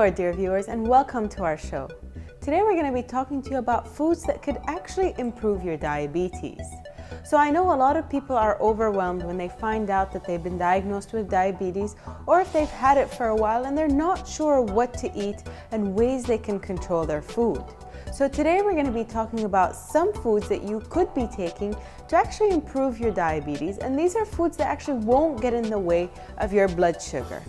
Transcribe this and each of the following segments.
our dear viewers, and welcome to our show. Today we're going to be talking to you about foods that could actually improve your diabetes. So I know a lot of people are overwhelmed when they find out that they've been diagnosed with diabetes, or if they've had it for a while and they're not sure what to eat and ways they can control their food. So today we're going to be talking about some foods that you could be taking to actually improve your diabetes, and these are foods that actually won't get in the way of your blood sugar.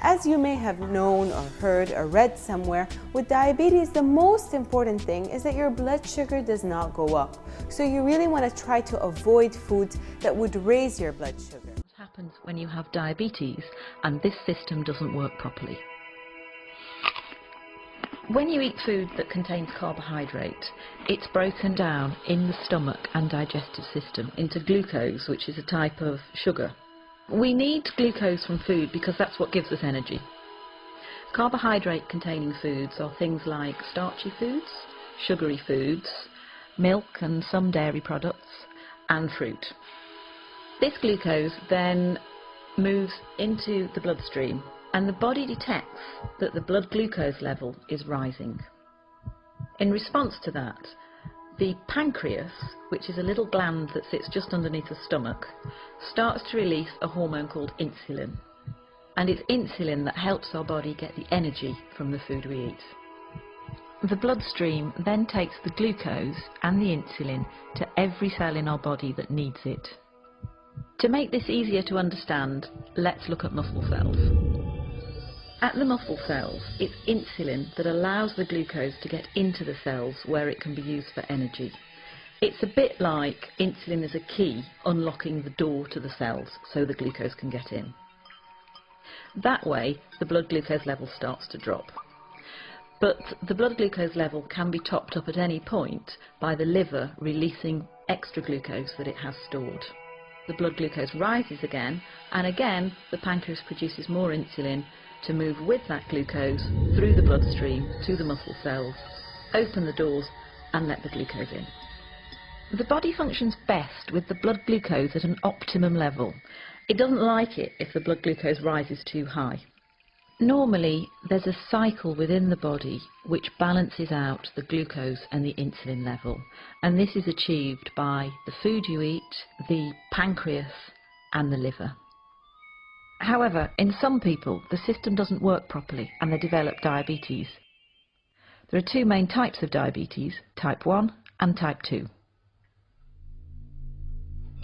As you may have known or heard or read somewhere, with diabetes, the most important thing is that your blood sugar does not go up. So you really want to try to avoid foods that would raise your blood sugar. What happens when you have diabetes and this system doesn't work properly? When you eat food that contains carbohydrate, it's broken down in the stomach and digestive system into glucose, which is a type of sugar. We need glucose from food because that's what gives us energy. Carbohydrate containing foods are things like starchy foods, sugary foods, milk and some dairy products, and fruit. This glucose then moves into the bloodstream, and the body detects that the blood glucose level is rising. In response to that, the pancreas, which is a little gland that sits just underneath the stomach, starts to release a hormone called insulin. And it's insulin that helps our body get the energy from the food we eat. The bloodstream then takes the glucose and the insulin to every cell in our body that needs it. To make this easier to understand, let's look at muscle cells. At the muscle cells, it's insulin that allows the glucose to get into the cells where it can be used for energy. It's a bit like insulin is a key unlocking the door to the cells so the glucose can get in. That way, the blood glucose level starts to drop. But the blood glucose level can be topped up at any point by the liver releasing extra glucose that it has stored. The blood glucose rises again, and again the pancreas produces more insulin to move with that glucose through the bloodstream to the muscle cells, open the doors and let the glucose in. The body functions best with the blood glucose at an optimum level. It doesn't like it if the blood glucose rises too high. Normally there's a cycle within the body which balances out the glucose and the insulin level, and this is achieved by the food you eat, the pancreas and the liver. However, in some people, the system doesn't work properly and they develop diabetes. There are two main types of diabetes, type 1 and type 2.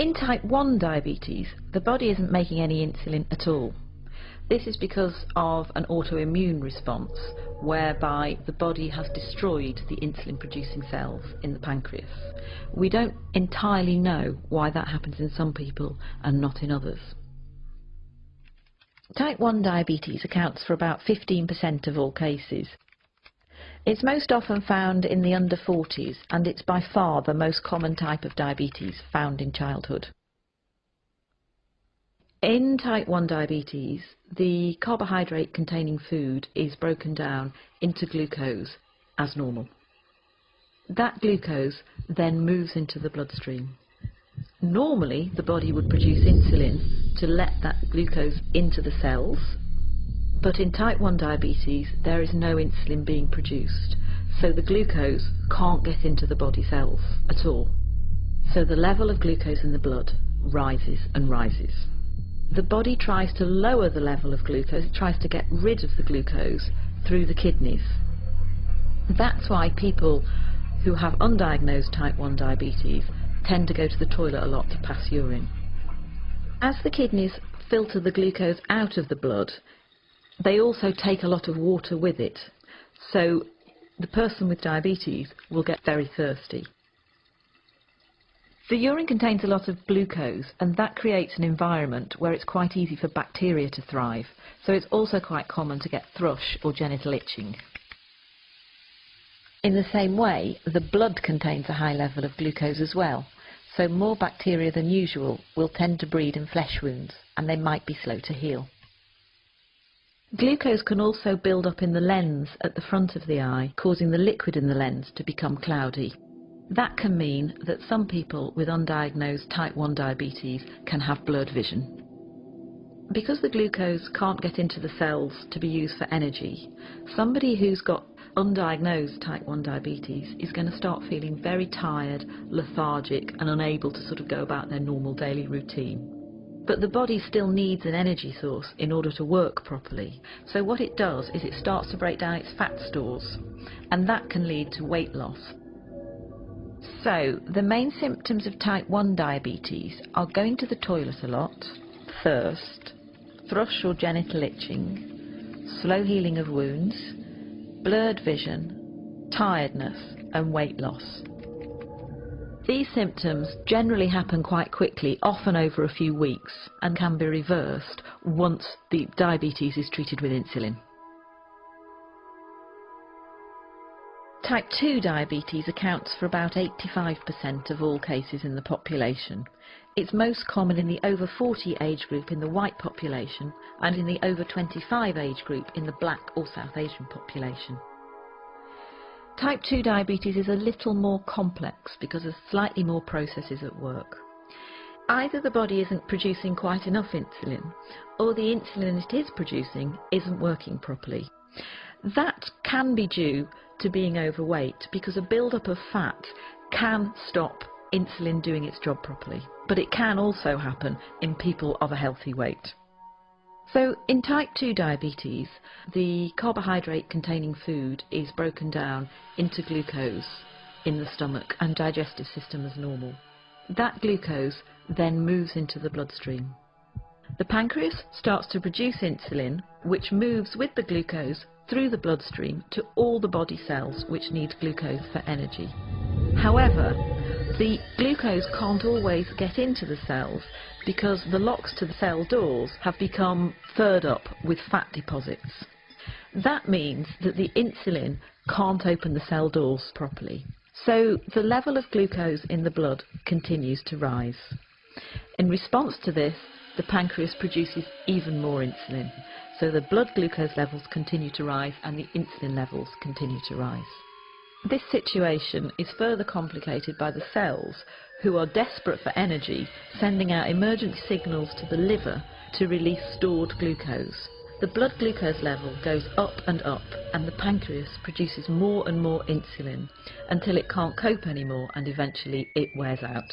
In type 1 diabetes, the body isn't making any insulin at all. This is because of an autoimmune response whereby the body has destroyed the insulin-producing cells in the pancreas. We don't entirely know why that happens in some people and not in others. Type 1 diabetes accounts for about 15% of all cases. It's most often found in the under 40s, and it's by far the most common type of diabetes found in childhood. In type 1 diabetes, the carbohydrate containing food is broken down into glucose as normal. That glucose then moves into the bloodstream. Normally, the body would produce insulin to let that glucose into the cells, but in type 1 diabetes there is no insulin being produced, so the glucose can't get into the body cells at all. So the level of glucose in the blood rises and rises. The body tries to lower the level of glucose, it tries to get rid of the glucose through the kidneys. That's why people who have undiagnosed type 1 diabetes tend to go to the toilet a lot to pass urine. As the kidneys filter the glucose out of the blood, they also take a lot of water with it, so the person with diabetes will get very thirsty. The urine contains a lot of glucose, and that creates an environment where it's quite easy for bacteria to thrive, so it's also quite common to get thrush or genital itching. In the same way, the blood contains a high level of glucose as well, so more bacteria than usual will tend to breed in flesh wounds, and they might be slow to heal. Glucose can also build up in the lens at the front of the eye, causing the liquid in the lens to become cloudy. That can mean that some people with undiagnosed type 1 diabetes can have blurred vision. Because the glucose can't get into the cells to be used for energy, somebody who's got undiagnosed type 1 diabetes is going to start feeling very tired, lethargic and unable to sort of go about their normal daily routine. But the body still needs an energy source in order to work properly. So what it does is it starts to break down its fat stores, and that can lead to weight loss. So the main symptoms of type 1 diabetes are going to the toilet a lot, thirst, thrush or genital itching, slow healing of wounds, blurred vision, tiredness and weight loss. These symptoms generally happen quite quickly, often over a few weeks, and can be reversed once the diabetes is treated with insulin. Type 2 diabetes accounts for about 85% of all cases in the population. It's most common in the over 40 age group in the white population and in the over 25 age group in the black or South Asian population. Type 2 diabetes is a little more complex because of slightly more processes at work. Either the body isn't producing quite enough insulin, or the insulin it is producing isn't working properly. That can be due to being overweight, because a build-up of fat can stop insulin doing its job properly, but it can also happen in people of a healthy weight. So in type 2 diabetes, the carbohydrate containing food is broken down into glucose in the stomach and digestive system as normal. That glucose then moves into the bloodstream. The pancreas starts to produce insulin, which moves with the glucose through the bloodstream to all the body cells which need glucose for energy. However, the glucose can't always get into the cells because the locks to the cell doors have become furred up with fat deposits. That means that the insulin can't open the cell doors properly. So the level of glucose in the blood continues to rise. In response to this, the pancreas produces even more insulin. So the blood glucose levels continue to rise and the insulin levels continue to rise. This situation is further complicated by the cells, who are desperate for energy, sending out emergency signals to the liver to release stored glucose. The blood glucose level goes up, and the pancreas produces more and more insulin until it can't cope anymore and eventually it wears out.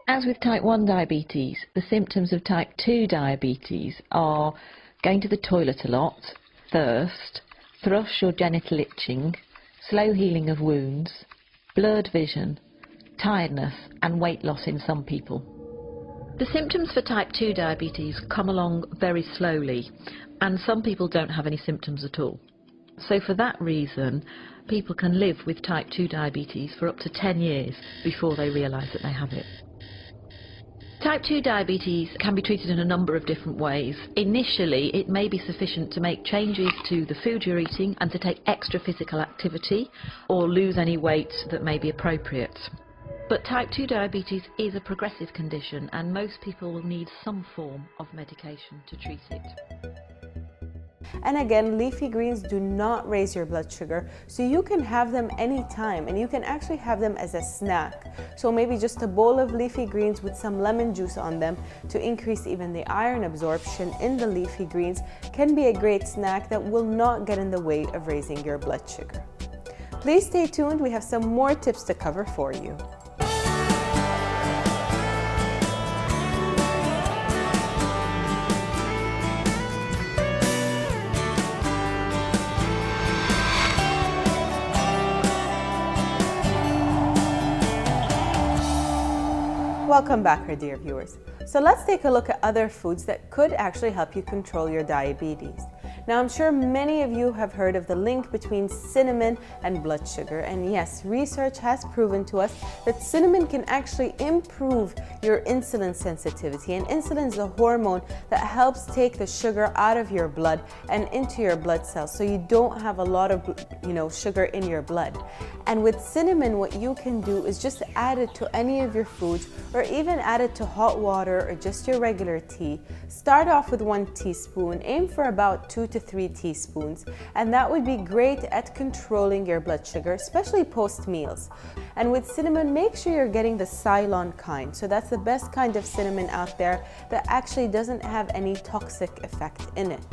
As with type 1 diabetes, the symptoms of type 2 diabetes are going to the toilet a lot, thirst, thrush or genital itching, slow healing of wounds, blurred vision, tiredness and weight loss in some people. The symptoms for type 2 diabetes come along very slowly, and some people don't have any symptoms at all. So for that reason, people can live with type 2 diabetes for up to 10 years before they realise that they have it. Type 2 diabetes can be treated in a number of different ways. Initially, it may be sufficient to make changes to the food you're eating and to take extra physical activity or lose any weight that may be appropriate. But type 2 diabetes is a progressive condition and most people will need some form of medication to treat it. And again, leafy greens do not raise your blood sugar, so you can have them anytime, and you can actually have them as a snack. So maybe just a bowl of leafy greens with some lemon juice on them to increase even the iron absorption in the leafy greens can be a great snack that will not get in the way of raising your blood sugar. Please stay tuned, we have some more tips to cover for you. Welcome back, our dear viewers. So let's take a look at other foods that could actually help you control your diabetes. Now, I'm sure many of you have heard of the link between cinnamon and blood sugar. And yes, research has proven to us that cinnamon can actually improve your insulin sensitivity. And insulin is a hormone that helps take the sugar out of your blood and into your blood cells, so you don't have a lot of sugar in your blood. And with cinnamon, what you can do is just add it to any of your foods, or even add it to hot water water or just your regular tea, start off with 1 teaspoon, aim for about 2 to 3 teaspoons, and that would be great at controlling your blood sugar, especially post meals. And with cinnamon, make sure you're getting the Ceylon kind. So that's the best kind of cinnamon out there that actually doesn't have any toxic effect in it.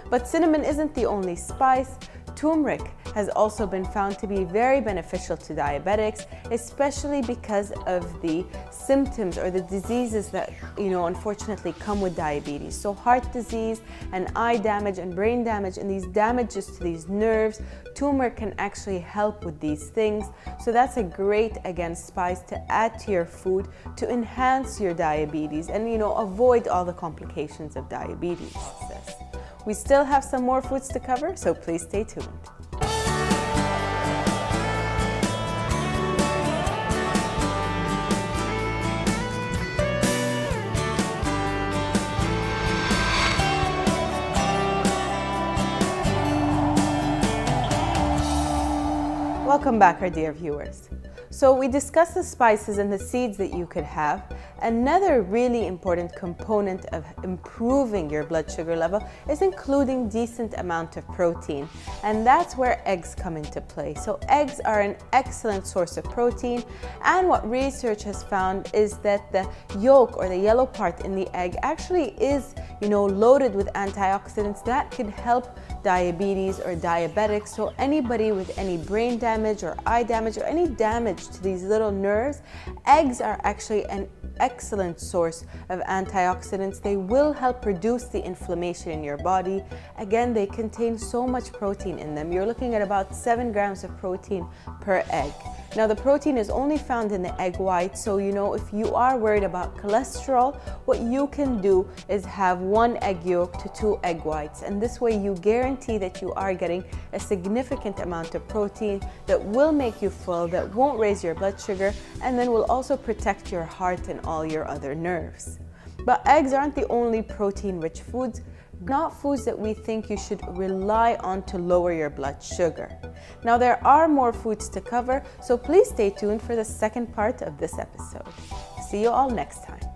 But cinnamon isn't the only spice. Turmeric has also been found to be very beneficial to diabetics, especially because of the symptoms or the diseases that, unfortunately come with diabetes. So heart disease and eye damage and brain damage and these damages to these nerves, turmeric can actually help with these things. So that's a great, again, spice to add to your food to enhance your diabetes and, avoid all the complications of diabetes. We still have some more foods to cover, so please stay tuned. Welcome back, our dear viewers. So we discussed the spices and the seeds that you could have. Another really important component of improving your blood sugar level is including decent amount of protein, and that's where eggs come into play. So eggs are an excellent source of protein, and what research has found is that the yolk or the yellow part in the egg actually is, loaded with antioxidants that could help diabetes or diabetics. So anybody with any brain damage or eye damage or any damage to these little nerves, eggs are actually an excellent source of antioxidants. They will help reduce the inflammation in your body. Again, they contain so much protein in them. You're looking at about 7 grams of protein per egg. Now, the protein is only found in the egg white, so if you are worried about cholesterol, what you can do is have 1 egg yolk to 2 egg whites, and this way you guarantee that you are getting a significant amount of protein that will make you full, that won't raise your blood sugar, and then will also protect your heart and all your other nerves. But eggs aren't the only protein-rich foods, not foods that we think you should rely on to lower your blood sugar. Now, there are more foods to cover, so please stay tuned for the second part of this episode. See you all next time.